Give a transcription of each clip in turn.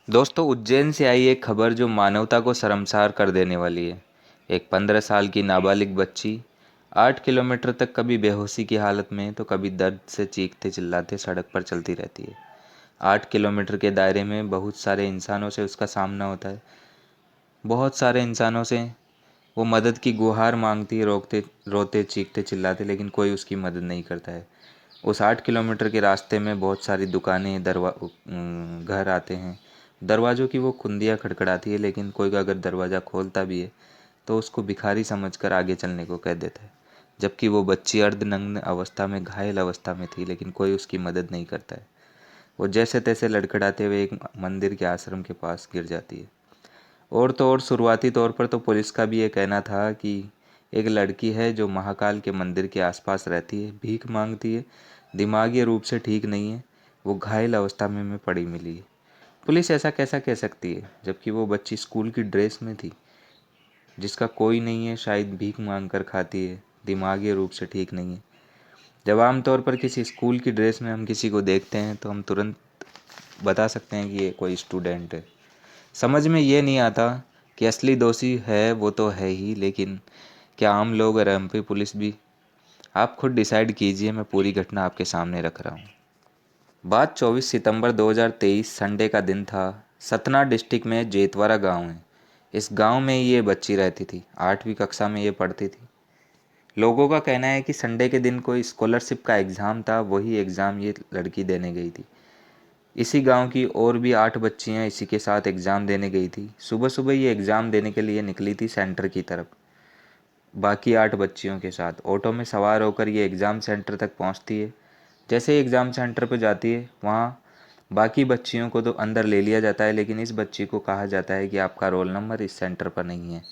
दोस्तों, उज्जैन से आई एक खबर जो मानवता को शर्मसार कर देने वाली है। एक 15 साल की नाबालिग बच्ची 8 किलोमीटर तक कभी बेहोशी की हालत में तो कभी दर्द से चीखते चिल्लाते सड़क पर चलती रहती है। 8 किलोमीटर के दायरे में बहुत सारे इंसानों से उसका सामना होता है। बहुत सारे इंसानों से वो मदद की गुहार मांगती है, रोकते रोते चीखते चिल्लाते, लेकिन कोई उसकी मदद नहीं करता है। उस 8 किलोमीटर के रास्ते में बहुत सारी दुकानें, घर आते हैं। दरवाज़ों की वो कुंदियाँ खड़खड़ाती है, लेकिन कोई अगर दरवाज़ा खोलता भी है तो उसको भिखारी समझकर आगे चलने को कह देता है। जबकि वो बच्ची अर्धनग्न अवस्था में, घायल अवस्था में थी, लेकिन कोई उसकी मदद नहीं करता है। वो जैसे तैसे लड़खड़ाते हुए एक मंदिर के आश्रम के पास गिर जाती है। और तो और शुरुआती तौर पर तो पुलिस का भी ये कहना था कि एक लड़की है जो महाकाल के मंदिर के आसपास रहती है, भीख मांगती है, दिमागी रूप से ठीक नहीं है, वो घायल अवस्था में पड़ी मिली है। पुलिस ऐसा कैसा कह सकती है जबकि वो बच्ची स्कूल की ड्रेस में थी। जिसका कोई नहीं है, शायद भीख मांग कर खाती है, दिमागी रूप से ठीक नहीं है। जब आमतौर पर किसी स्कूल की ड्रेस में हम किसी को देखते हैं तो हम तुरंत बता सकते हैं कि ये कोई स्टूडेंट है। समझ में ये नहीं आता कि असली दोषी है वो तो है ही, लेकिन क्या आम लोग और एमपी पुलिस भी? आप खुद डिसाइड कीजिए, मैं पूरी घटना आपके सामने रख रहा हूँ। बात 24 सितंबर 2023 संडे का दिन था। सतना डिस्ट्रिक्ट में जेतवारा गांव है। इस गांव में ही ये बच्ची रहती थी। 8वीं कक्षा में ये पढ़ती थी। लोगों का कहना है कि संडे के दिन कोई स्कॉलरशिप का एग्ज़ाम था, वही एग्ज़ाम ये लड़की देने गई थी। इसी गांव की और भी 8 बच्चियां इसी के साथ एग्ज़ाम देने गई थी। सुबह सुबह ये एग्ज़ाम देने के लिए निकली थी सेंटर की तरफ। बाकी 8 बच्चियों के साथ ऑटो में सवार होकर ये एग्ज़ाम सेंटर तक पहुंचती है। जैसे ही एग्ज़ाम सेंटर पर जाती है, वहाँ बाकी बच्चियों को तो अंदर ले लिया जाता है, लेकिन इस बच्ची को कहा जाता है कि आपका रोल नंबर इस सेंटर पर नहीं है।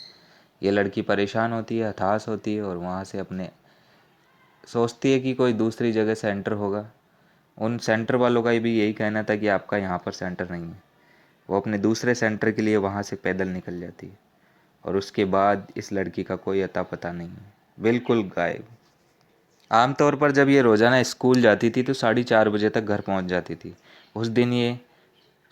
ये लड़की परेशान होती है, हताश होती है और वहाँ से अपने सोचती है कि कोई दूसरी जगह सेंटर होगा। उन सेंटर वालों का भी यही कहना था कि आपका यहाँ पर सेंटर नहीं है। वो अपने दूसरे सेंटर के लिए वहाँ से पैदल निकल जाती है और उसके बाद इस लड़की का कोई अता पता नहीं है, बिल्कुल गायब। आमतौर पर जब ये रोज़ाना स्कूल जाती थी तो 4:30 बजे तक घर पहुँच जाती थी। उस दिन ये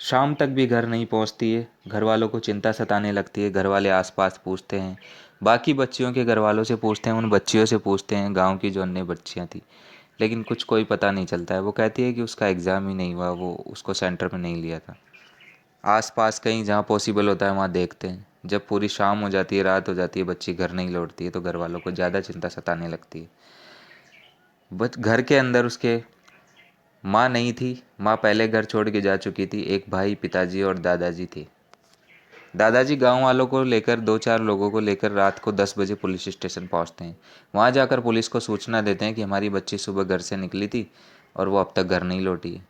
शाम तक भी घर नहीं पहुँचती है। घर वालों को चिंता सताने लगती है। घर वाले आसपास पूछते हैं, बाकी बच्चियों के घर वालों से पूछते हैं, उन बच्चियों से पूछते हैं, गांव की जो अन्य बच्चियां थी, लेकिन कुछ कोई पता नहीं चलता है। वो कहती है कि उसका एग्ज़ाम ही नहीं हुआ, वो उसको सेंटर में नहीं लिया था। आसपास कहीं जहाँ पॉसिबल होता है वहाँ देखते हैं। जब पूरी शाम हो जाती है, रात हो जाती है, बच्ची घर नहीं लौटती है तो घर वालों को ज़्यादा चिंता सताने लगती है। बट घर के अंदर उसके माँ नहीं थी। माँ पहले घर छोड़ के जा चुकी थी। एक भाई, पिताजी और दादाजी थे। दादाजी गांव वालों को लेकर, 2-4 लोगों को लेकर रात को 10 बजे पुलिस स्टेशन पहुंचते हैं। वहां जाकर पुलिस को सूचना देते हैं कि हमारी बच्ची सुबह घर से निकली थी और वो अब तक घर नहीं लौटी है।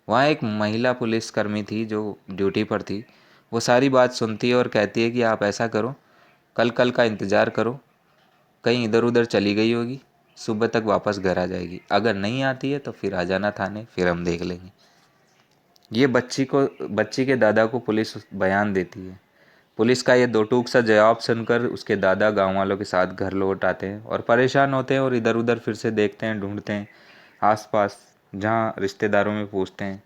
वहाँ एक महिला पुलिसकर्मी थी जो ड्यूटी पर थी। वो सारी बात सुनती है और कहती है कि आप ऐसा करो, कल कल का इंतज़ार करो, कहीं इधर उधर चली गई होगी, सुबह तक वापस घर आ जाएगी। अगर नहीं आती है तो फिर आ जाना थाने, फिर हम देख लेंगे। ये बच्ची के दादा को पुलिस बयान देती है। पुलिस का ये दो टूक सा जवाब सुनकर उसके दादा गांव वालों के साथ घर लौट आते हैं और परेशान होते हैं और इधर उधर फिर से देखते हैं, ढूंढते हैं आसपास, जहाँ रिश्तेदारों में पूछते हैं।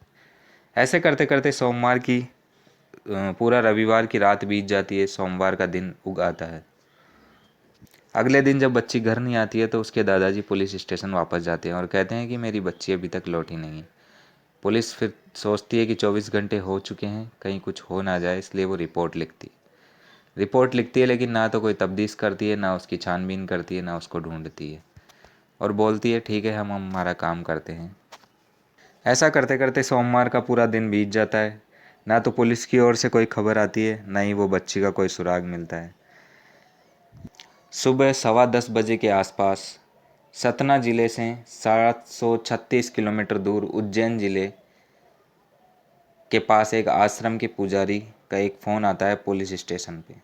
ऐसे करते करते सोमवार की पूरा रविवार की रात बीत जाती है। सोमवार का दिन उग आता है। अगले दिन जब बच्ची घर नहीं आती है तो उसके दादाजी पुलिस स्टेशन वापस जाते हैं और कहते हैं कि मेरी बच्ची अभी तक लौटी नहीं है। पुलिस फिर सोचती है कि 24 घंटे हो चुके हैं, कहीं कुछ हो ना जाए, इसलिए वो रिपोर्ट लिखती है, लेकिन ना तो कोई तफ्तीश करती है, ना उसकी छानबीन करती है, ना उसको ढूंढती है, और बोलती है ठीक है, हम हमारा काम करते हैं। ऐसा करते करते सोमवार का पूरा दिन बीत जाता है। ना तो पुलिस की ओर से कोई खबर आती है, ना ही वो बच्ची का कोई सुराग मिलता है। सुबह 10:15 बजे के आसपास सतना जिले से 736 किलोमीटर दूर उज्जैन जिले के पास एक आश्रम के पुजारी का एक फ़ोन आता है पुलिस स्टेशन पे।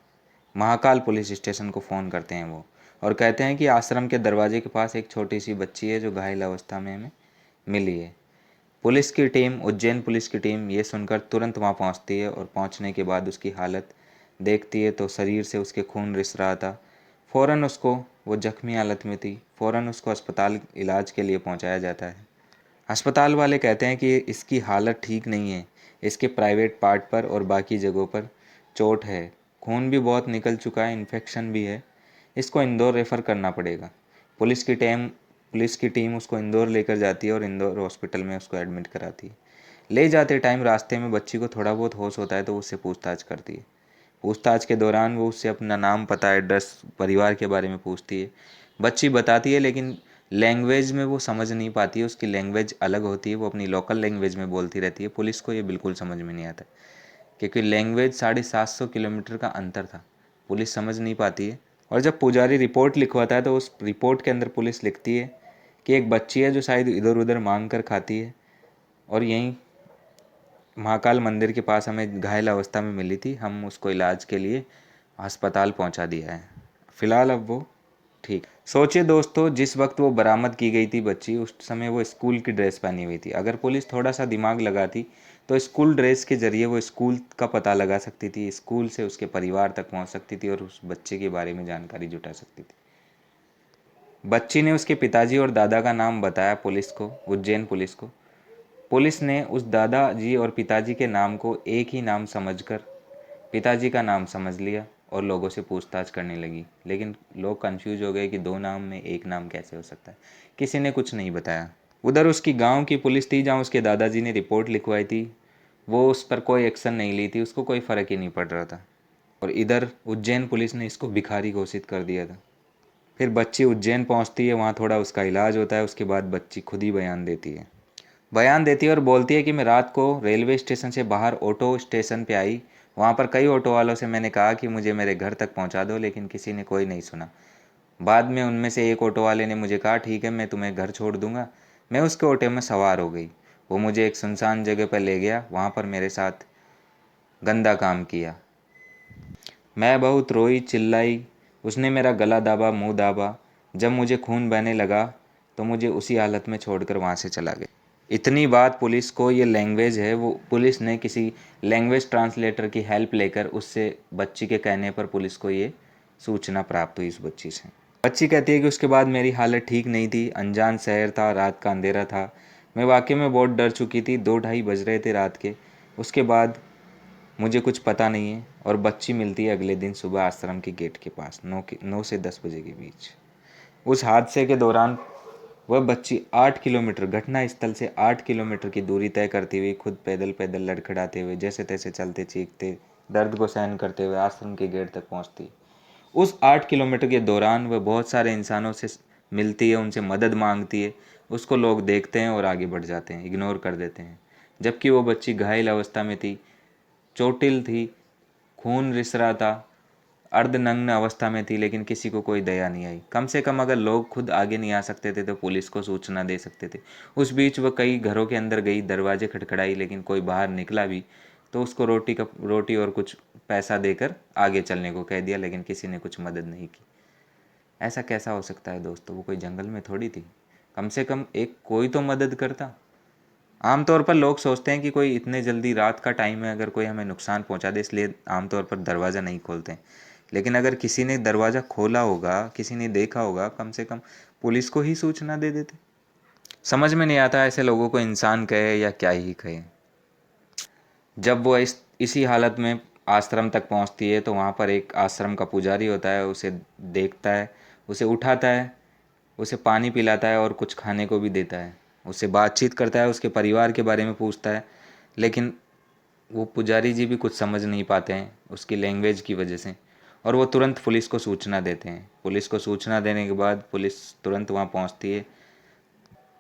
महाकाल पुलिस स्टेशन को फ़ोन करते हैं वो, और कहते हैं कि आश्रम के दरवाजे के पास एक छोटी सी बच्ची है जो घायल अवस्था में हमें मिली है। पुलिस की टीम, उज्जैन पुलिस की टीम ये सुनकर तुरंत वहाँ पहुँचती है और पहुँचने के बाद उसकी हालत देखती है तो शरीर से उसके खून रिस रहा था। फ़ौरन उसको, वो जख्मी हालत में थी, फ़ौरन उसको अस्पताल इलाज के लिए पहुँचाया जाता है। अस्पताल वाले कहते हैं कि इसकी हालत ठीक नहीं है, इसके प्राइवेट पार्ट पर और बाकी जगहों पर चोट है, खून भी बहुत निकल चुका है, इन्फेक्शन भी है। इसको इंदौर रेफ़र करना पड़ेगा। पुलिस की टीम उसको इंदौर लेकर जाती है और इंदौर हॉस्पिटल में उसको एडमिट कराती है। ले जाते टाइम रास्ते में बच्ची को थोड़ा बहुत होश होता है तो उससे पूछताछ करती है। पूछताछ के दौरान वो उससे अपना नाम, पता, एड्रेस, परिवार के बारे में पूछती है। बच्ची बताती है लेकिन लैंग्वेज में वो समझ नहीं पाती है, उसकी लैंग्वेज अलग होती है, वो अपनी लोकल लैंग्वेज में बोलती रहती है। पुलिस को ये बिल्कुल समझ में नहीं आता क्योंकि लैंग्वेज 750 किलोमीटर का अंतर था, पुलिस समझ नहीं पाती है। और जब पुजारी रिपोर्ट लिखवाता है तो उस रिपोर्ट के अंदर पुलिस लिखती है कि एक बच्ची है जो शायद इधर उधर मांग कर खाती है और यहीं महाकाल मंदिर के पास हमें घायल अवस्था में मिली थी, हम उसको इलाज के लिए अस्पताल पहुंचा दिया है। फ़िलहाल अब वो ठीक। सोचिए दोस्तों, जिस वक्त वो बरामद की गई थी बच्ची, उस समय वो स्कूल की ड्रेस पहनी हुई थी। अगर पुलिस थोड़ा सा दिमाग लगाती तो स्कूल ड्रेस के ज़रिए वो स्कूल का पता लगा सकती थी, स्कूल से उसके परिवार तक पहुंच सकती थी और उस बच्चे के बारे में जानकारी जुटा सकती थी। बच्ची ने उसके पिताजी और दादा का नाम बताया पुलिस को, उज्जैन पुलिस को। पुलिस ने उस दादाजी और पिताजी के नाम को एक ही नाम समझकर पिताजी का नाम समझ लिया और लोगों से पूछताछ करने लगी। लेकिन लोग कंफ्यूज हो गए कि दो नाम में एक नाम कैसे हो सकता है। किसी ने कुछ नहीं बताया। उधर उसकी गांव की पुलिस थी जहां उसके दादाजी ने रिपोर्ट लिखवाई थी, वो उस पर कोई एक्शन नहीं ली थी, उसको कोई फ़र्क ही नहीं पड़ रहा था। और इधर उज्जैन पुलिस ने इसको भिखारी घोषित कर दिया था। फिर बच्ची उज्जैन पहुंचती है, वहाँ थोड़ा उसका इलाज होता है। उसके बाद बच्ची खुद ही बयान देती है और बोलती है कि मैं रात को रेलवे स्टेशन से बाहर ऑटो स्टेशन पे आई। वहाँ पर कई ऑटो वालों से मैंने कहा कि मुझे मेरे घर तक पहुँचा दो, लेकिन किसी ने कोई नहीं सुना। बाद में उनमें से एक ऑटो वाले ने मुझे कहा, ठीक है, मैं तुम्हें घर छोड़ दूंगा। मैं उसके ऑटो में सवार हो गई। वो मुझे एक सुनसान जगह पर ले गया, वहाँ पर मेरे साथ गंदा काम किया। मैं बहुत रोई, चिल्लाई। उसने मेरा गला दाबा, मुंह दाबा। जब मुझे खून बहने लगा तो मुझे उसी हालत में छोड़कर वहाँ से चला गया। इतनी बात पुलिस को, ये लैंग्वेज है, वो पुलिस ने किसी लैंग्वेज ट्रांसलेटर की हेल्प लेकर उससे, बच्ची के कहने पर पुलिस को ये सूचना प्राप्त हुई इस बच्ची से। बच्ची कहती है कि उसके बाद मेरी हालत ठीक नहीं थी, अनजान शहर था, रात का अंधेरा था, मैं वाकई में बहुत डर चुकी थी। 2-2:30 बज रहे थे रात के। उसके बाद मुझे कुछ पता नहीं है। और बच्ची मिलती है अगले दिन सुबह आश्रम के गेट के पास, 9 से 10 बजे के बीच। उस हादसे के दौरान वह बच्ची 8 किलोमीटर, घटना स्थल से 8 किलोमीटर की दूरी तय करती हुई, खुद पैदल पैदल लड़खड़ाते हुए, जैसे तैसे चलते, चीखते, दर्द को सहन करते हुए आश्रम के गेट तक पहुंचती। उस 8 किलोमीटर के दौरान वह बहुत सारे इंसानों से मिलती है, उनसे मदद मांगती है। उसको लोग देखते हैं और आगे बढ़ जाते हैं, इग्नोर कर देते हैं। जबकि वो बच्ची घायल अवस्था में थी, चोटिल थी, खून रिस रहा था, अर्धनग्न अवस्था में थी, लेकिन किसी को कोई दया नहीं आई। कम से कम अगर लोग खुद आगे नहीं आ सकते थे तो पुलिस को सूचना दे सकते थे। उस बीच वह कई घरों के अंदर गई, दरवाजे खटखड़ाई, लेकिन कोई बाहर निकला भी तो उसको रोटी और कुछ पैसा देकर आगे चलने को कह दिया, लेकिन किसी ने कुछ मदद नहीं की। ऐसा कैसा हो सकता है दोस्तों? वो कोई जंगल में थोड़ी थी, कम से कम एक कोई तो मदद करता। आमतौर पर लोग सोचते हैं कि कोई इतने जल्दी, रात का टाइम है, अगर कोई हमें नुकसान पहुंचा दे, इसलिए आमतौर पर दरवाज़ा नहीं खोलते हैं। लेकिन अगर किसी ने दरवाज़ा खोला होगा, किसी ने देखा होगा, कम से कम पुलिस को ही सूचना दे देते। समझ में नहीं आता ऐसे लोगों को इंसान कहे या क्या ही कहे। जब वो इसी हालत में आश्रम तक पहुंचती है तो वहाँ पर एक आश्रम का पुजारी होता है, उसे देखता है, उसे उठाता है, उसे पानी पिलाता है और कुछ खाने को भी देता है। उससे बातचीत करता है, उसके परिवार के बारे में पूछता है, लेकिन वो पुजारी जी भी कुछ समझ नहीं पाते हैं उसकी लैंग्वेज की वजह से। और वो तुरंत पुलिस को सूचना देते हैं। पुलिस को सूचना देने के बाद पुलिस तुरंत वहाँ पहुँचती है।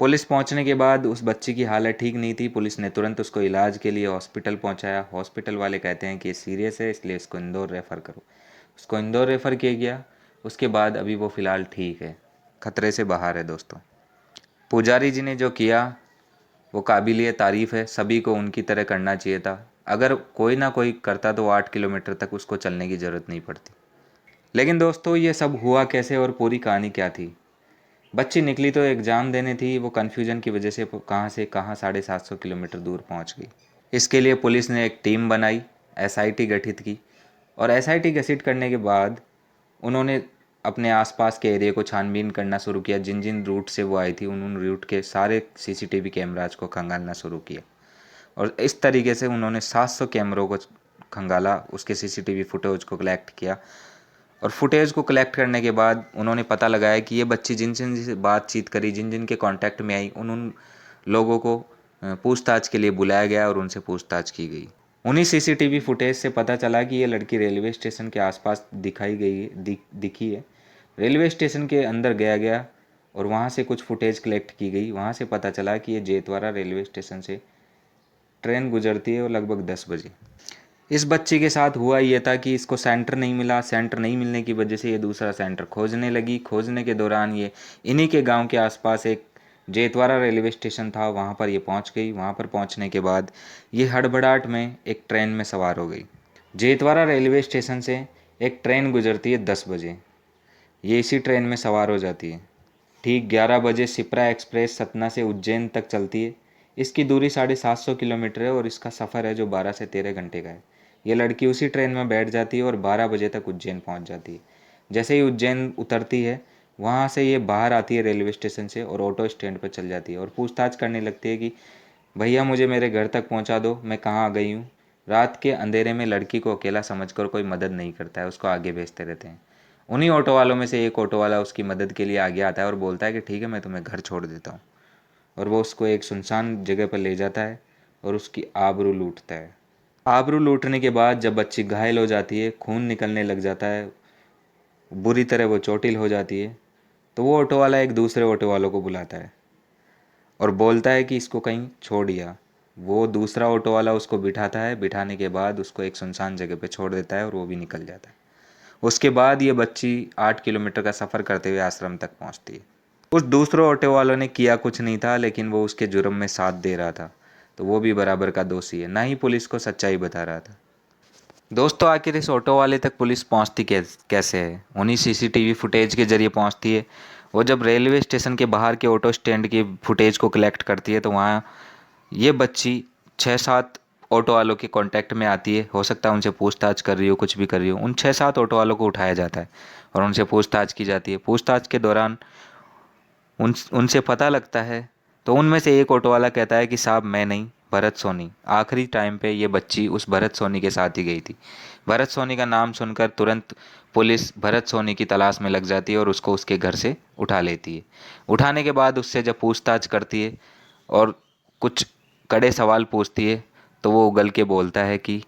पुलिस पहुंचने के बाद उस बच्ची की हालत ठीक नहीं थी। पुलिस ने तुरंत उसको इलाज के लिए हॉस्पिटल पहुंचाया। हॉस्पिटल वाले कहते हैं कि ये सीरियस है, इसलिए इसको इंदौर रेफ़र करो। उसको इंदौर रेफ़र किया गया। उसके बाद अभी वो फ़िलहाल ठीक है, खतरे से बाहर है दोस्तों। पुजारी जी ने जो किया वो काबिलिए तारीफ़ है, सभी को उनकी तरह करना चाहिए था। अगर कोई ना कोई करता तो 8 किलोमीटर तक उसको चलने की ज़रूरत नहीं पड़ती। लेकिन दोस्तों, ये सब हुआ कैसे और पूरी कहानी क्या थी? बच्ची निकली तो एग्ज़ाम देने थी, वो कन्फ्यूजन की वजह से कहाँ 750 किलोमीटर दूर पहुंच गई। इसके लिए पुलिस ने एक टीम बनाई, एसआईटी गठित की। और एसआईटी गठित करने के बाद उन्होंने अपने आसपास के एरिया को छानबीन करना शुरू किया। जिन जिन रूट से वो आई थी उन उन रूट के सारे सीसीटीवी कैमराज को खंगालना शुरू किया। और इस तरीके से उन्होंने 700 कैमरों को खंगाला, उसके सीसीटीवी फुटेज को कलेक्ट किया। और फुटेज को कलेक्ट करने के बाद उन्होंने पता लगाया कि ये बच्ची जिन जिन से बातचीत करी, जिन जिन के कांटेक्ट में आई, उन उन लोगों को पूछताछ के लिए बुलाया गया और उनसे पूछताछ की गई। उन्हीं सीसीटीवी फुटेज से पता चला कि ये लड़की रेलवे स्टेशन के आसपास दिखी है। रेलवे स्टेशन के अंदर गया और वहाँ से कुछ फुटेज कलेक्ट की गई। वहाँ से पता चला कि ये जेतवारा रेलवे स्टेशन से ट्रेन गुजरती है और लगभग 10 बजे। इस बच्ची के साथ हुआ ये था कि इसको सेंटर नहीं मिला। सेंटर नहीं मिलने की वजह से ये दूसरा सेंटर खोजने लगी। खोजने के दौरान ये इन्हीं के गांव के आसपास एक जेतवारा रेलवे स्टेशन था, वहाँ पर ये पहुँच गई। वहाँ पर पहुँचने के बाद ये हड़बड़ाहट में एक ट्रेन में सवार हो गई। जेतवारा रेलवे स्टेशन से एक ट्रेन गुजरती है 10 बजे। ये इसी ट्रेन में सवार हो जाती है। ठीक 11 बजे शिप्रा एक्सप्रेस सतना से उज्जैन तक चलती है। इसकी दूरी 750 किलोमीटर है और इसका सफ़र है जो 12 से 13 घंटे का है। ये लड़की उसी ट्रेन में बैठ जाती है और 12 बजे तक उज्जैन पहुंच जाती है। जैसे ही उज्जैन उतरती है, वहाँ से ये बाहर आती है रेलवे स्टेशन से और ऑटो स्टैंड पर चल जाती है और पूछताछ करने लगती है कि भैया मुझे मेरे घर तक पहुँचा दो, मैं कहाँ आ गई हूँ। रात के अंधेरे में लड़की को अकेला समझकर कोई मदद नहीं करता है, उसको आगे भेजते रहते हैं। उन्हीं ऑटो वालों में से एक ऑटो वाला उसकी मदद के लिए आगे आता है और बोलता है कि ठीक है, मैं तुम्हें घर छोड़ देता हूँ। और वो उसको एक सुनसान जगह पर ले जाता है और उसकी आबरू लूटता है। आबरू लूटने के बाद जब बच्ची घायल हो जाती है, खून निकलने लग जाता है, बुरी तरह वो चोटिल हो जाती है, तो वो ऑटो वाला एक दूसरे ऑटो वालों को बुलाता है और बोलता है कि इसको कहीं छोड़ दिया। वो दूसरा ऑटो वाला उसको बिठाता है। बिठाने के बाद उसको एक सुनसान जगह पे छोड़ देता है और वो भी निकल जाता है। उसके बाद ये बच्ची 8 किलोमीटर का सफ़र करते हुए आश्रम तक पहुंचती है। उस दूसरे ऑटो वालों ने किया कुछ नहीं था, लेकिन वो उसके जुर्म में साथ दे रहा था, तो वो भी बराबर का दोषी है, ना ही पुलिस को सच्चाई बता रहा था। दोस्तों, आखिर इस ऑटो वाले तक पुलिस पहुंचती कैसे है? उन्हीं सीसीटीवी फुटेज के जरिए पहुंचती है। वो जब रेलवे स्टेशन के बाहर के ऑटो स्टैंड की फुटेज को कलेक्ट करती है तो वहाँ ये बच्ची 6-7 ऑटो वालों के कांटेक्ट में आती है। हो सकता है उनसे पूछताछ कर रही हो, कुछ भी कर रही हो। उन 6-7 ऑटो वालों को उठाया जाता है और उनसे पूछताछ की जाती है। पूछताछ के दौरान उनसे पता लगता है, तो उनमें से एक ऑटो वाला कहता है कि साहब मैं नहीं, भरत सोनी। आखिरी टाइम पे ये बच्ची उस भरत सोनी के साथ ही गई थी। भरत सोनी का नाम सुनकर तुरंत पुलिस भरत सोनी की तलाश में लग जाती है और उसको उसके घर से उठा लेती है। उठाने के बाद उससे जब पूछताछ करती है और कुछ कड़े सवाल पूछती है, तो वो उगल के बोलता है कि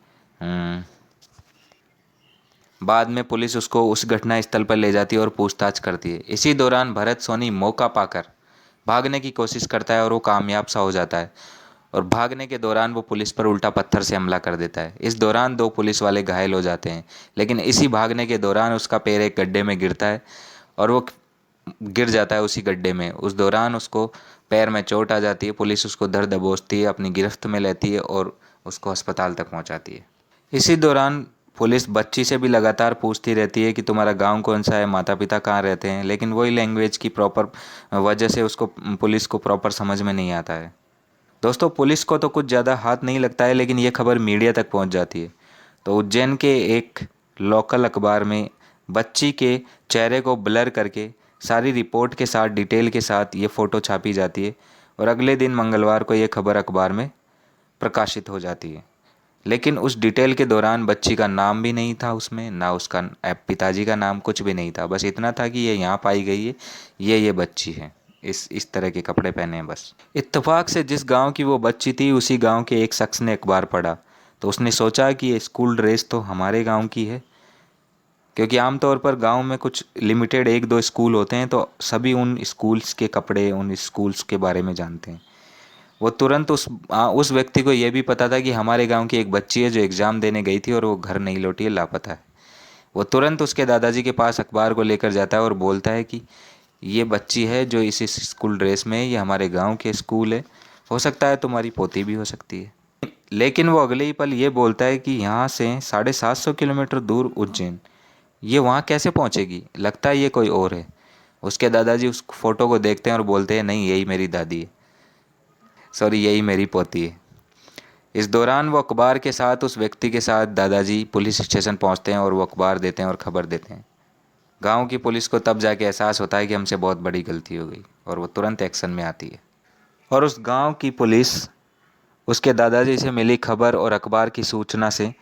बाद में पुलिस उसको उस घटना स्थल पर ले जाती है और पूछताछ करती है। इसी दौरान भरत सोनी मौका पाकर भागने की कोशिश करता है और वो कामयाब सा हो जाता है और भागने के दौरान वो पुलिस पर उल्टा पत्थर से हमला कर देता है। इस दौरान 2 पुलिस वाले घायल हो जाते हैं, लेकिन इसी भागने के दौरान उसका पैर एक गड्ढे में गिरता है और वो गिर जाता है उसी गड्ढे में। उस दौरान उसको पैर में चोट आ जाती है। पुलिस उसको धर दबोचती है, अपनी गिरफ्त में लेती है और उसको अस्पताल तक पहुंचाती है। इसी दौरान पुलिस बच्ची से भी लगातार पूछती रहती है कि तुम्हारा गांव कौन सा है, माता पिता कहाँ रहते हैं, लेकिन वही लैंग्वेज की प्रॉपर वजह से उसको पुलिस को प्रॉपर समझ में नहीं आता है। दोस्तों, पुलिस को तो कुछ ज़्यादा हाथ नहीं लगता है, लेकिन ये खबर मीडिया तक पहुंच जाती है। तो उज्जैन के एक लोकल अखबार में बच्ची के चेहरे को ब्लर करके सारी रिपोर्ट के साथ, डिटेल के साथ ये फ़ोटो छापी जाती है और अगले दिन मंगलवार को ये खबर अखबार में प्रकाशित हो जाती है। लेकिन उस डिटेल के दौरान बच्ची का नाम भी नहीं था उसमें, ना उसका पिताजी का नाम, कुछ भी नहीं था। बस इतना था कि ये यहाँ पाई गई है, ये बच्ची है, इस तरह के कपड़े पहने हैं बस। इत्तेफाक से जिस गांव की वो बच्ची थी, उसी गांव के एक शख्स ने अखबार पढ़ा, तो उसने सोचा कि ये स्कूल ड्रेस तो हमारे गांव की है, क्योंकि आमतौर पर गांव में कुछ लिमिटेड 1-2 स्कूल होते हैं, तो सभी उन स्कूल्स के कपड़े, उन स्कूल्स के बारे में जानते हैं। वो तुरंत उस व्यक्ति को ये भी पता था कि हमारे गांव की एक बच्ची है जो एग्ज़ाम देने गई थी और वो घर नहीं लौटी है, लापता है। वो तुरंत उसके दादाजी के पास अखबार को लेकर जाता है और बोलता है कि ये बच्ची है जो इस स्कूल ड्रेस में है, ये हमारे गांव के स्कूल है, हो सकता है तुम्हारी पोती भी हो सकती है। लेकिन वो अगले ही पल ये बोलता है कि यहाँ से 750 किलोमीटर दूर उज्जैन, ये वहाँ कैसे पहुँचेगी, लगता है ये कोई और है। उसके दादाजी उस फोटो को देखते हैं और बोलते हैं नहीं, यही मेरी दादी है, सॉरी यही मेरी पोती है। इस दौरान वो अखबार के साथ उस व्यक्ति के साथ दादाजी पुलिस स्टेशन पहुंचते हैं और वो अखबार देते हैं और ख़बर देते हैं। गांव की पुलिस को तब जाके एहसास होता है कि हमसे बहुत बड़ी गलती हो गई और वो तुरंत एक्शन में आती है और उस गांव की पुलिस उसके दादाजी से मिली खबर और अखबार की सूचना से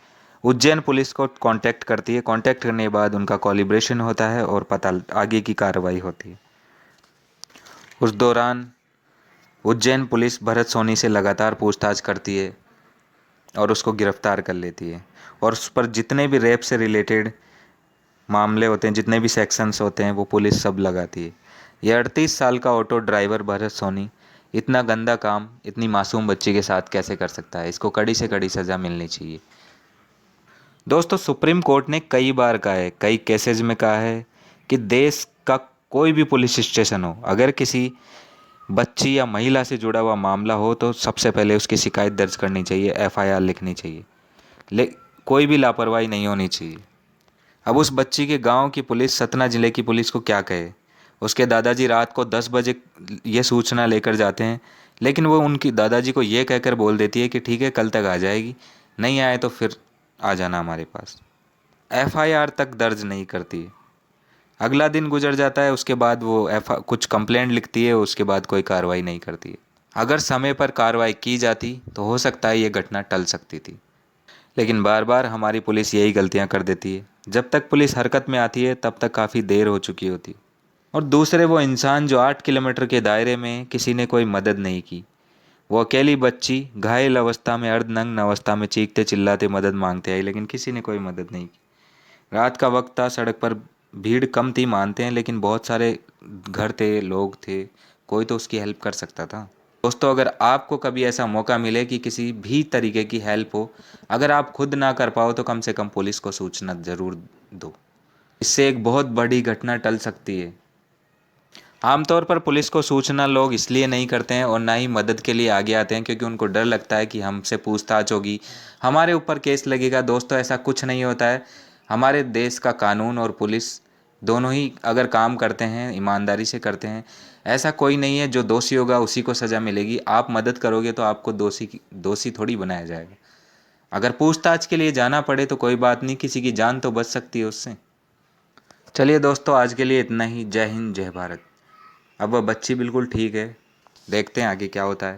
उज्जैन पुलिस को कांटेक्ट करती है। कांटेक्ट करने के बाद उनका कोलिब्रेशन होता है और पता आगे की कार्रवाई होती है। उस दौरान उज्जैन पुलिस भरत सोनी से लगातार पूछताछ करती है और उसको गिरफ्तार कर लेती है, और उस पर जितने भी रेप से रिलेटेड मामले होते हैं, जितने भी सेक्शंस होते हैं, वो पुलिस सब लगाती है। यह 38 साल का ऑटो ड्राइवर भरत सोनी इतना गंदा काम इतनी मासूम बच्ची के साथ कैसे कर सकता है? इसको कड़ी से कड़ी सज़ा मिलनी चाहिए। दोस्तों, सुप्रीम कोर्ट ने कई बार कहा है, कई केसेज में कहा है कि देश का कोई भी पुलिस स्टेशन हो, अगर किसी बच्ची या महिला से जुड़ा हुआ मामला हो तो सबसे पहले उसकी शिकायत दर्ज करनी चाहिए, एफआईआर लिखनी चाहिए। ले कोई भी लापरवाही नहीं होनी चाहिए। अब उस बच्ची के गांव की पुलिस, सतना जिले की पुलिस को क्या कहे? उसके दादाजी रात को 10 बजे ये सूचना लेकर जाते हैं, लेकिन वो उनकी दादाजी को ये कहकर बोल देती है कि ठीक है, कल तक आ जाएगी, नहीं आए तो फिर आ जाना हमारे पास। एफआईआर तक दर्ज नहीं करती। अगला दिन गुजर जाता है, उसके बाद वो कुछ कंप्लेंट लिखती है, उसके बाद कोई कार्रवाई नहीं करती है। अगर समय पर कार्रवाई की जाती तो हो सकता है ये घटना टल सकती थी, लेकिन बार बार हमारी पुलिस यही गलतियां कर देती है। जब तक पुलिस हरकत में आती है तब तक काफ़ी देर हो चुकी होती। और दूसरे वो इंसान जो 8 किलोमीटर के दायरे में किसी ने कोई मदद नहीं की। वो अकेली बच्ची घायल अवस्था में, अर्धनग्न अवस्था में चीखते चिल्लाते मदद मांगते आई, लेकिन किसी ने कोई मदद नहीं की। रात का वक्त था, सड़क पर भीड़ कम थी मानते हैं, लेकिन बहुत सारे घर थे, लोग थे, कोई तो उसकी हेल्प कर सकता था। दोस्तों, अगर आपको कभी ऐसा मौका मिले कि किसी भी तरीके की हेल्प हो, अगर आप खुद ना कर पाओ तो कम से कम पुलिस को सूचना ज़रूर दो। इससे एक बहुत बड़ी घटना टल सकती है। आमतौर पर पुलिस को सूचना लोग इसलिए नहीं करते हैं और ना ही मदद के लिए आगे आते हैं क्योंकि उनको डर लगता है कि हमसे पूछताछ होगी, हमारे ऊपर केस लगेगा। दोस्तों, ऐसा कुछ नहीं होता है। हमारे देश का कानून और पुलिस दोनों ही अगर काम करते हैं, ईमानदारी से करते हैं, ऐसा कोई नहीं है जो दोषी होगा उसी को सज़ा मिलेगी। आप मदद करोगे तो आपको दोषी थोड़ी बनाया जाएगा। अगर पूछताछ के लिए जाना पड़े तो कोई बात नहीं, किसी की जान तो बच सकती है उससे। चलिए दोस्तों, आज के लिए इतना ही। जय हिंद, जय भारत। अब वह बच्ची बिल्कुल ठीक है, देखते हैं आगे क्या होता है।